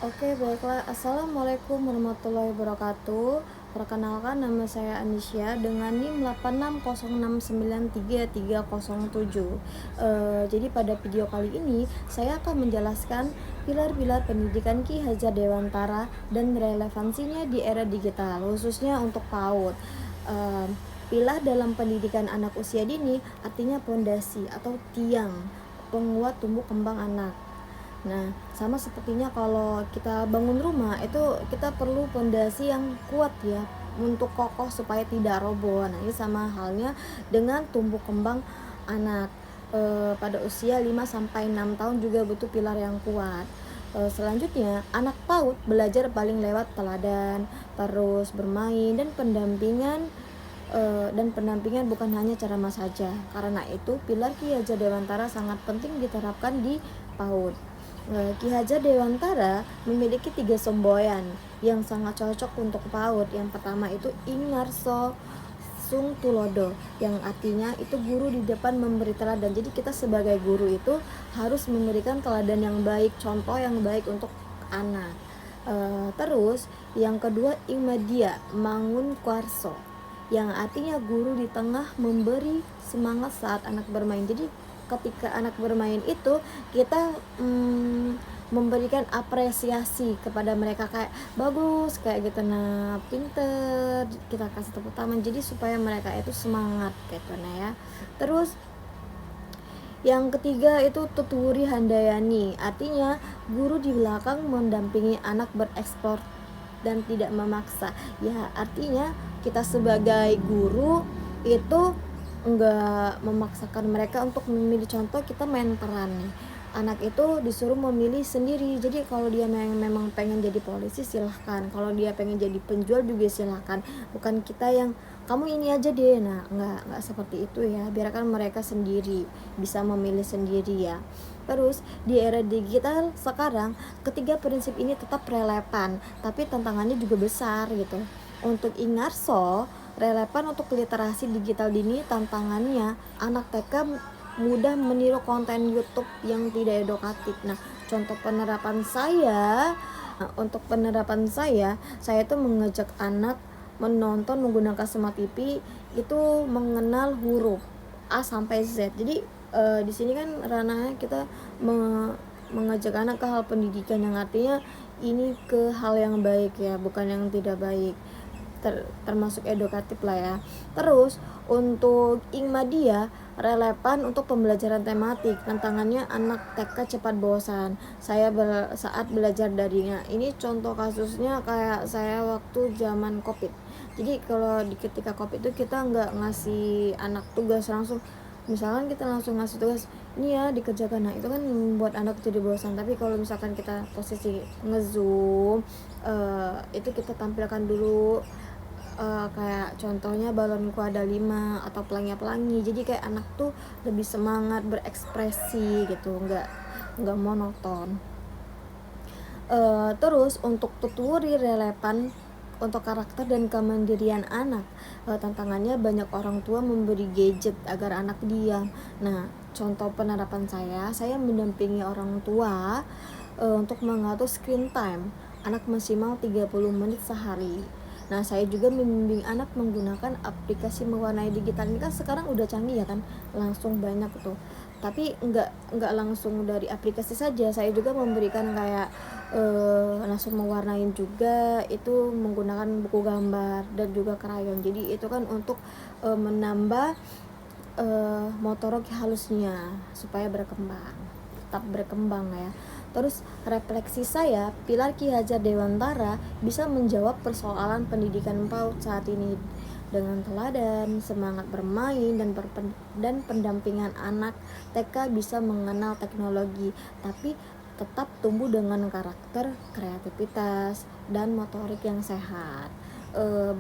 Oke, baiklah. Assalamualaikum warahmatullahi wabarakatuh. Perkenalkan, nama saya Anisya dengan NIM 8606933307. Jadi pada video kali ini saya akan menjelaskan pilar-pilar pendidikan Ki Hajar Dewantara dan relevansinya di era digital, khususnya untuk PAUD. Pilar dalam pendidikan anak usia dini artinya pondasi atau tiang penguat tumbuh kembang anak. Nah, sama sepertinya kalau kita bangun rumah itu kita perlu pondasi yang kuat ya untuk kokoh supaya tidak roboh. Nah, ini sama halnya dengan tumbuh kembang anak. Pada usia 5 sampai 6 tahun juga butuh pilar yang kuat. Selanjutnya, anak PAUD belajar paling lewat teladan, terus bermain dan pendampingan bukan hanya ceramah saja. Karena itu, pilar Ki Hajar Dewantara sangat penting diterapkan di PAUD. Ki Hajar Dewantara memiliki 3 semboyan yang sangat cocok untuk PAUD. Yang pertama itu Ingarso Sung Tulodo, yang artinya itu guru di depan memberi teladan. Jadi kita sebagai guru itu harus memberikan teladan yang baik, contoh yang baik untuk anak. Terus yang kedua Imadia Mangun Kuarso, yang artinya guru di tengah memberi semangat saat anak bermain. Jadi ketika anak bermain itu kita memberikan apresiasi kepada mereka, kayak bagus kayak gitu, nah pinter, kita kasih tepuk tangan jadi supaya mereka itu semangat gitu. Nah ya, terus yang ketiga itu Tuturi Handayani, artinya guru di belakang mendampingi anak bereksplor dan tidak memaksa. Ya, artinya kita sebagai guru itu enggak memaksakan mereka untuk memilih, contoh kita main peran nih. Anak itu disuruh memilih sendiri. Jadi kalau dia memang pengen jadi polisi silahkan, kalau dia pengen jadi penjual juga silahkan. Bukan kita yang kamu ini aja deh. Nah, enggak seperti itu ya. Biarkan mereka sendiri bisa memilih sendiri ya. Terus di era digital sekarang, ketiga prinsip ini tetap relevan, tapi tantangannya juga besar gitu. Untuk Ingarso, relevan untuk literasi digital dini, tantangannya anak TK mudah meniru konten YouTube yang tidak edukatif. Nah, contoh penerapan saya, untuk penerapan saya itu mengajak anak menonton menggunakan smart TV itu mengenal huruf A sampai Z. Jadi di sini kan ranahnya kita mengajak anak ke hal pendidikan, yang artinya ini ke hal yang baik ya, bukan yang tidak baik. Termasuk edukatif lah ya. Terus untuk Ingmadia relevan untuk pembelajaran tematik, tantangannya anak TK cepat bosan saat belajar darinya. Ini contoh kasusnya kayak saya waktu zaman COVID. Jadi kalau ketika COVID itu kita nggak ngasih anak tugas langsung, misalkan kita langsung ngasih tugas ini ya dikerjakan, nah itu kan membuat anak jadi bosan. Tapi kalau misalkan kita posisi ngezoom, itu kita tampilkan dulu, kayak contohnya balonku ada 5 atau pelangi-pelangi, jadi kayak anak tuh lebih semangat berekspresi gitu, nggak monoton. Terus untuk tuturi relevan untuk karakter dan kemandirian anak, tantangannya banyak orang tua memberi gadget agar anak diam. Nah, contoh penerapan saya mendampingi orang tua untuk mengatur screen time anak maksimal 30 menit sehari. Nah, saya juga membimbing anak menggunakan aplikasi mewarnai digital. Ini kan sekarang udah canggih ya kan, langsung banyak tuh. Tapi enggak langsung dari aplikasi saja, saya juga memberikan kayak langsung mewarnain juga, itu menggunakan buku gambar dan juga krayon. Jadi itu kan untuk menambah motorik halusnya supaya tetap berkembang ya. Terus refleksi saya, pilar Ki Hajar Dewantara bisa menjawab persoalan pendidikan PAUD saat ini dengan teladan, semangat bermain dan pendampingan anak TK bisa mengenal teknologi, tapi tetap tumbuh dengan karakter, kreativitas, dan motorik yang sehat.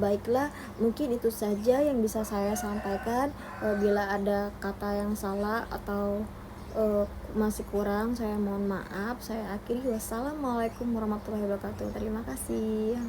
Baiklah, mungkin itu saja yang bisa saya sampaikan. Bila ada kata yang salah atau masih kurang, saya mohon maaf. Saya akhiri, wassalamualaikum warahmatullahi wabarakatuh. Terima kasih.